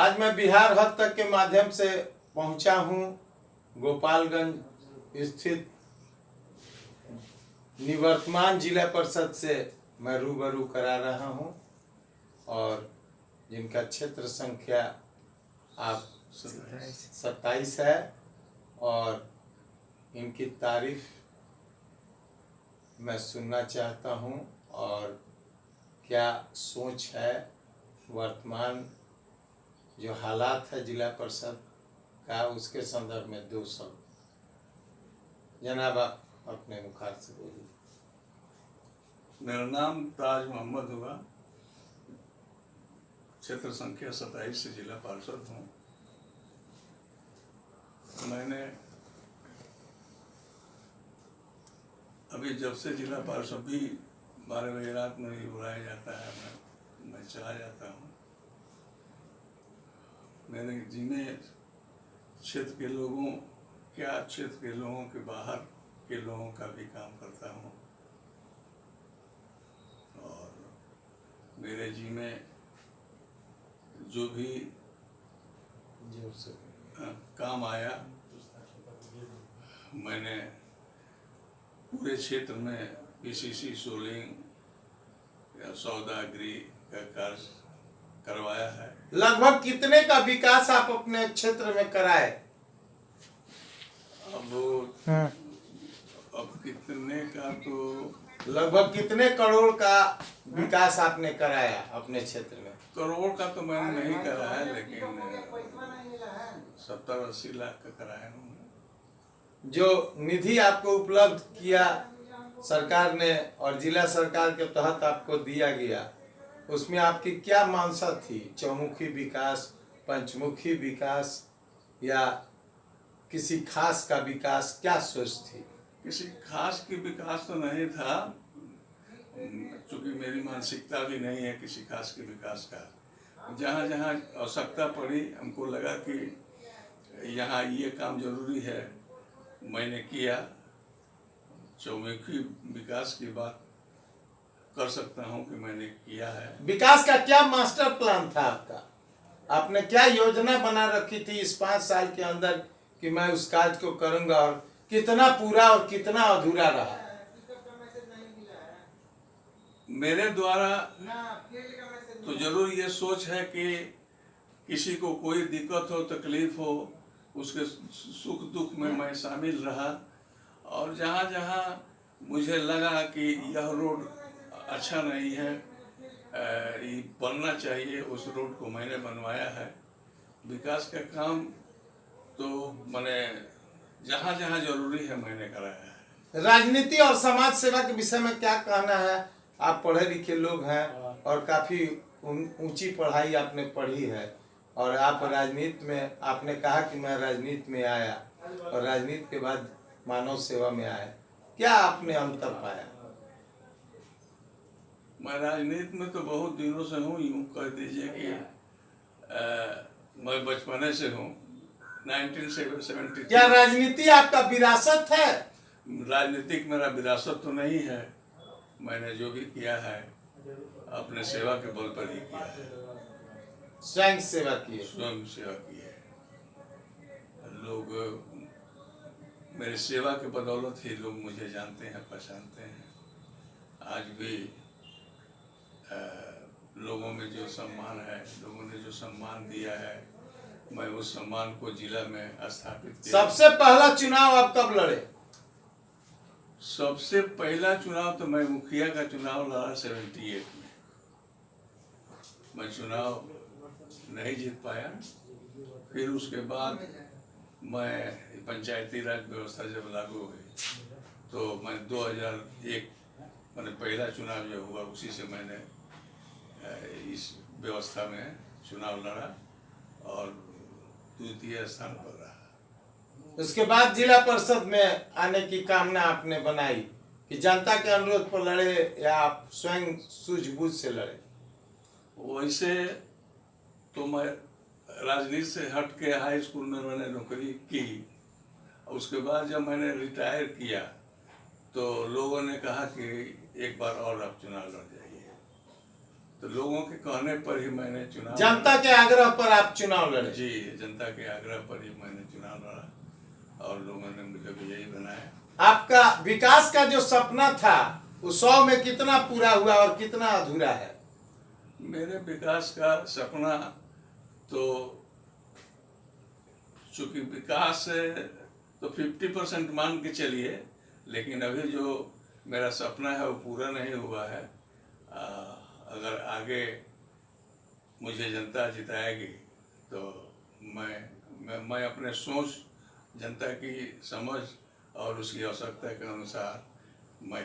आज मैं बिहार हद तक के माध्यम से पहुंचा हूं। गोपालगंज स्थित निवर्तमान जिला परिषद से मैं रूबरू करा रहा हूं और जिनका क्षेत्र संख्या आप 27 है और इनकी तारीफ मैं सुनना चाहता हूं और क्या सोच है, वर्तमान जो हालात है जिला परिषद का, उसके संदर्भ में दो शब्द। जनाब आप अपने मुखार से बोलिए। मेरा नाम ताज मोहम्मद हुआ, क्षेत्र संख्या 27 से जिला पार्षद हूँ। मैंने अभी जब से जिला पार्षद भी 12 बजे रात में ही बुलाया जाता है, मैं चला जाता हूँ। मेरे जिम्मे क्षेत्र के लोगों, क्या क्षेत्र के लोगों के बाहर के लोगों का भी काम करता हूँ और मेरे जिम्मे जो भी काम आया मैंने पूरे क्षेत्र में पीसीसी सोलिंग या सौदागरी का कार्य करवाया है। लगभग कितने का विकास आप अपने क्षेत्र में कराए? अब कितने का तो लगभग कितने करोड़ का विकास आपने कराया अपने क्षेत्र में? करोड़ का तो मैंने नहीं कराया, लेकिन 70-80 लाख का कराया हूँ। जो निधि आपको उपलब्ध किया सरकार ने और जिला सरकार के तहत आपको दिया गया, उसमें आपकी क्या मानसा थी? चौमुखी विकास, पंचमुखी विकास या किसी खास का विकास, क्या सोच थी? किसी खास की विकास तो नहीं था, क्योंकि मेरी मानसिकता भी नहीं है किसी खास के विकास का। जहाँ जहाँ आवश्यकता पड़ी, हमको लगा कि यहाँ ये काम जरूरी है, मैंने किया। चौमुखी विकास की बात कर सकता हूँ कि मैंने किया है। विकास का क्या मास्टर प्लान था आपका? आपने क्या योजना बना रखी थी इस 5 साल के अंदर कि मैं उस कार्य को करूंगा, और कितना पूरा और कितना अधूरा रहा? मेरे द्वारा तो जरूर ये सोच है कि किसी को कोई दिक्कत हो, तकलीफ हो, उसके सुख दुख में मैं शामिल रहा और जहाँ जहाँ मुझे लगा कि यह रोड अच्छा नहीं है, ये बनना चाहिए, उस रोड को मैंने बनवाया है। विकास का काम तो मैंने जहाँ जहाँ जरूरी है मैंने कराया है। राजनीति और समाज सेवा के विषय में क्या कहना है? आप पढ़े लिखे लोग हैं और काफी ऊंची पढ़ाई आपने पढ़ी है और आप राजनीति में, आपने कहा कि मैं राजनीति में आया और राजनीति के बाद मानव सेवा में आया, क्या आपने अंतर पाया? मैं राजनीति में तो बहुत दिनों से हूँ, यूँ कह दीजिए कि मैं बचपने से हूँ, 1973। क्या राजनीति आपका विरासत है? राजनीतिक मेरा विरासत तो नहीं है, मैंने जो भी किया है अपने सेवा के बल पर ही किया है। स्वयं सेवा की है। स्वयं सेवा की है। लोग मेरी सेवा के बदौलत ही लोग मुझे जानते हैं, पहचानते हैं। आज भी लोगों में जो सम्मान है, लोगों ने जो सम्मान दिया है, मैं उस सम्मान को जिला में स्थापित किया। सबसे पहला चुनाव आप कब लड़े? सबसे पहला चुनाव तो मैं मुखिया का चुनाव लड़ा 78 में। मैं चुनाव नहीं जीत पाया। फिर उसके बाद मैं पंचायती राज व्यवस्था जब लागू हुई तो मैं 2001 मैंने पहला चुनाव जो हुआ उसी से मैंने इस व्यवस्था में चुनाव लड़ा और द्वितीय स्थान पर रहा। उसके बाद जिला परिषद में आने की कामना आपने बनाई कि जनता के अनुरोध पर लड़े या आप स्वयं सूझबूझ से लड़े? वैसे तो मैं राजनीति से हट के हाई स्कूल में मैंने नौकरी की। उसके बाद जब मैंने रिटायर किया तो लोगों ने कहा कि एक बार और आप चुनाव लड़ जाइए। तो लोगों के कहने पर ही मैंने चुनाव जनता के आग्रह पर आप चुनाव लड़े? जी, जनता के आग्रह पर ही मैंने चुनाव लड़ा और लोगों ने मुझे विजयी बनाया। आपका विकास का जो सपना था वो 100 में कितना पूरा हुआ और कितना अधूरा है? मेरे विकास का सपना तो चूंकि विकास तो 50% मान के चलिए, लेकिन अभी जो मेरा सपना है वो पूरा नहीं हुआ है। अगर आगे मुझे जनता जिताएगी तो मैं अपने सोच, जनता की समझ और उसकी आवश्यकता के अनुसार मैं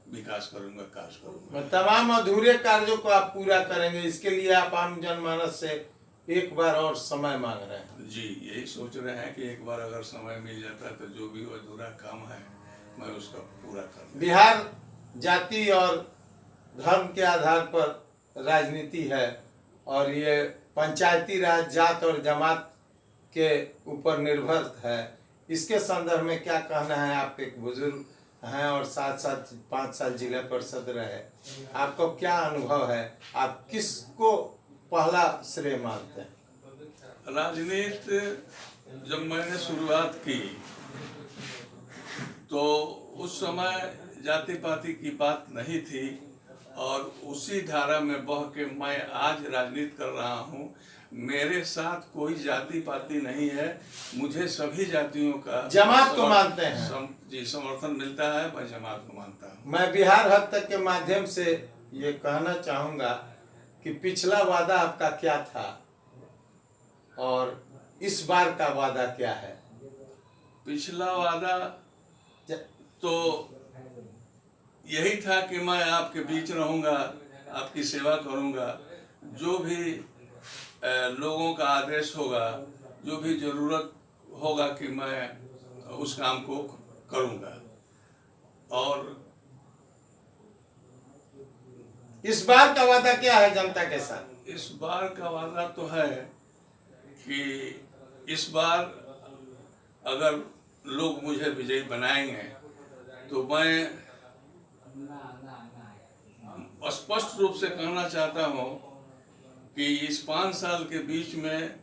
विकास करूंगा, कार्य करूंगा। तमाम अधूरे कार्यों को आप पूरा करेंगे, इसके लिए आप आम जनमानस से एक बार और समय मांग रहे हैं? जी, यही सोच रहे हैं कि एक बार अगर समय मिल जाता है तो जो भी अधूरा काम है मैं उसका पूरा कर। बिहार जाति और धर्म के आधार पर राजनीति है और ये पंचायती राज जात और जमात के ऊपर निर्भर है। इसके संदर्भ में क्या कहना है? आप एक बुजुर्ग हैं और साथ साथ 5 साल जिला परिषद रहे, आपको क्या अनुभव है? आप किसको पहला श्रेय मानते हैं? राजनीति जब मैंने शुरुआत की तो उस समय जाति पाति की बात नहीं थी और उसी धारा में बह के मैं आज राजनीति कर रहा हूँ। मेरे साथ कोई जाति पाति नहीं है, मुझे सभी जातियों का जमात को मानते हैं? जी, समर्थन मिलता है, मैं जमात को मानता हूँ। मैं बिहार हद तक के माध्यम से ये कहना चाहूँगा कि पिछला वादा आपका क्या था और इस बार का वादा क्या है? पिछला वादा तो यही था कि मैं आपके बीच रहूंगा, आपकी सेवा करूंगा, जो भी लोगों का आदेश होगा, जो भी जरूरत होगा कि मैं उस काम को करूंगा। और इस बार का वादा क्या है जनता के साथ? इस बार का वादा तो है कि इस बार अगर लोग मुझे विजयी बनाएंगे तो मैं स्पष्ट रूप से कहना चाहता हूँ कि इस 5 साल के बीच में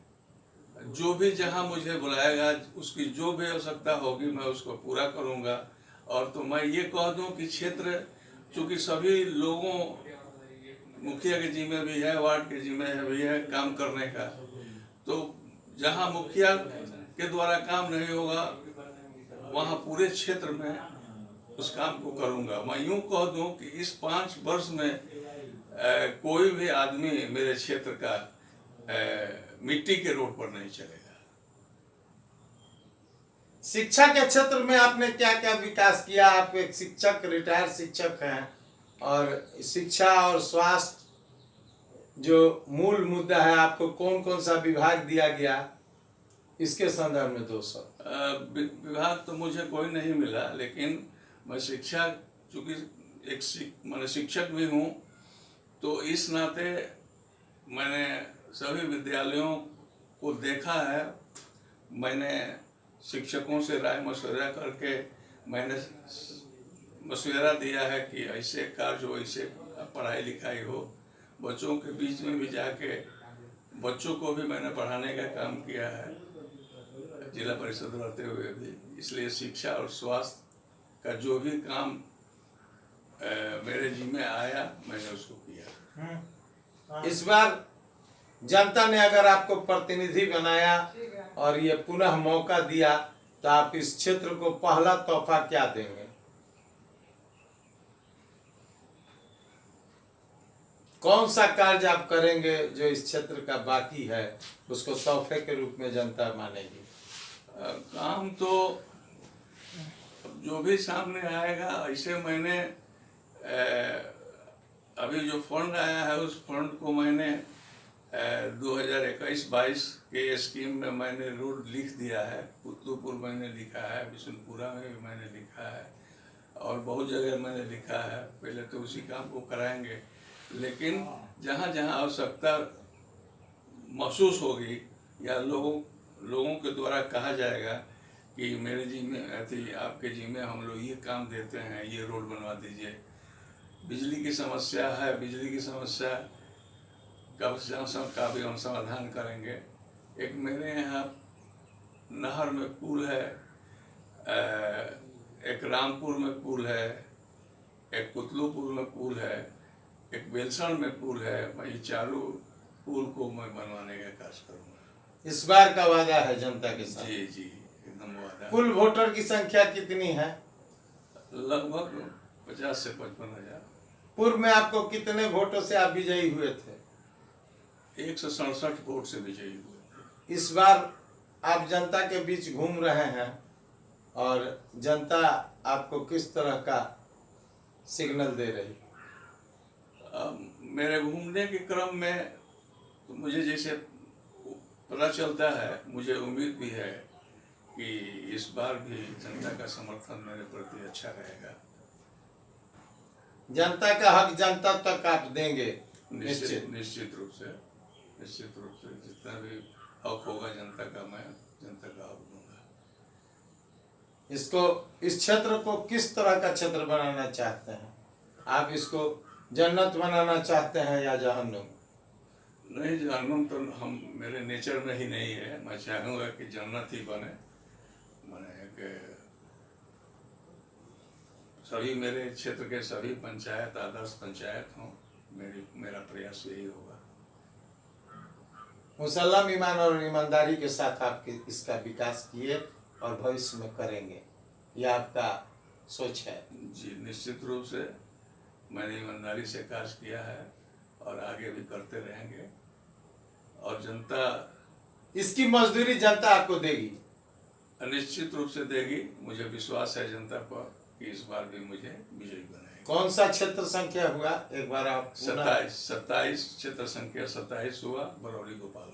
जो भी जहाँ मुझे बुलाएगा, उसकी जो भी आवश्यकता होगी मैं उसको पूरा करूँगा। और तो मैं ये कह दूँ कि क्षेत्र, चूँकि सभी लोगों, मुखिया के जिम्मे भी है, वार्ड के जिम्मे भी है काम करने का, तो जहाँ मुखिया के द्वारा काम नहीं होगा वहाँ पूरे क्षेत्र में उस काम को करूँगा। मैं यूँ कह दूँ कि इस 5 वर्ष में कोई भी आदमी मेरे क्षेत्र का मिट्टी के रोड पर नहीं चलेगा। शिक्षा के क्षेत्र में आपने क्या क्या विकास किया? आप एक शिक्षक, रिटायर्ड शिक्षक हैं और शिक्षा और स्वास्थ्य जो मूल मुद्दा है, आपको कौन कौन सा विभाग दिया गया, इसके संदर्भ में 2 शब्द। विभाग तो मुझे कोई नहीं मिला, लेकिन मैं शिक्षा, चूँकि एक मैंने शिक्षक भी हूँ, तो इस नाते मैंने सभी विद्यालयों को देखा है। मैंने शिक्षकों से राय मशवरा करके मैंने मशवरा दिया है कि ऐसे कार्य हो, ऐसे पढ़ाई लिखाई हो। बच्चों के बीच में भी जाके बच्चों को भी मैंने पढ़ाने का काम किया है, जिला परिषद रहते हुए भी। इसलिए शिक्षा और स्वास्थ्य का जो भी काम मेरे जिम्मे आया मैंने उसको किया। इस बार जनता ने अगर आपको प्रतिनिधि बनाया और ये पुनः मौका दिया तो आप इस क्षेत्र को पहला तोहफा क्या देंगे? कौन सा कार्य आप करेंगे जो इस क्षेत्र का बाकी है उसको तोहफे के रूप में जनता मानेगी? काम तो जो भी सामने आएगा, ऐसे मैंने अभी जो फंड आया है उस फंड को मैंने 2021-22 के स्कीम में मैंने रोड लिख दिया है। कुतुबपुर मैंने लिखा है, बिशनपुरा में भी मैंने लिखा है और बहुत जगह मैंने लिखा है। पहले तो उसी काम को कराएंगे, लेकिन जहाँ जहाँ आवश्यकता महसूस होगी या लोगों के द्वारा कहा जाएगा कि मेरे जिम्मे आपके जिम्मे हम लोग ये काम देते हैं, ये रोड बनवा दीजिए, बिजली की समस्या है, बिजली की समस्या का भी हम समाधान करेंगे। एक मेरे यहाँ नहर में पुल है, एक रामपुर में पुल है, एक कुतलुपुर में पुल है, एक बेलसण में पुल है। मैं ये चारों पुल को मैं बनवाने का कार्य करूँगा। इस बार का वादा है जनता के साथ? जी जी, एकदम वादा। कुल वोटर की संख्या कितनी है? लगभग 50 से 55 हजार। पूर्व में आपको कितने वोटों से आप विजयी हुए थे? 167 वोट से विजयी हुए। इस बार आप जनता के बीच घूम रहे हैं और जनता आपको किस तरह का सिग्नल दे रही? मेरे घूमने के क्रम में तो मुझे जैसे पता चलता है, मुझे उम्मीद भी है कि इस बार भी जनता का समर्थन मेरे प्रति अच्छा रहेगा। जनता का हक जनता तक आप देंगे? निश्चित रूप से जितना भी हक होगा जनता का, मैं जनता का हक दूंगा। इस क्षेत्र को किस तरह का क्षेत्र बनाना चाहते हैं आप? इसको जन्नत बनाना चाहते हैं या जहन्नुम? नहीं, जहन्नुम तो हम मेरे नेचर में ही नहीं है। मैं चाहूँगा कि जन्नत ही बने। मैंने सभी मेरे क्षेत्र के सभी पंचायत आदर्श पंचायत हों, मेरा प्रयास यही होगा। मुसल्लम ईमान और ईमानदारी के साथ आप इसका विकास किए और भविष्य में करेंगे, यह आपका सोच है? जी, निश्चित रूप से मैंने ईमानदारी से कार्य किया है और आगे भी करते रहेंगे। और जनता इसकी मजदूरी जनता आपको देगी? निश्चित रूप से देगी। मुझे विश्वास है जनता पर कि इस बार भी मुझे विजयी बनाएगी। कौन सा क्षेत्र संख्या हुआ एक बार आप? 27 क्षेत्र संख्या 27 हुआ, बरौली गोपाल।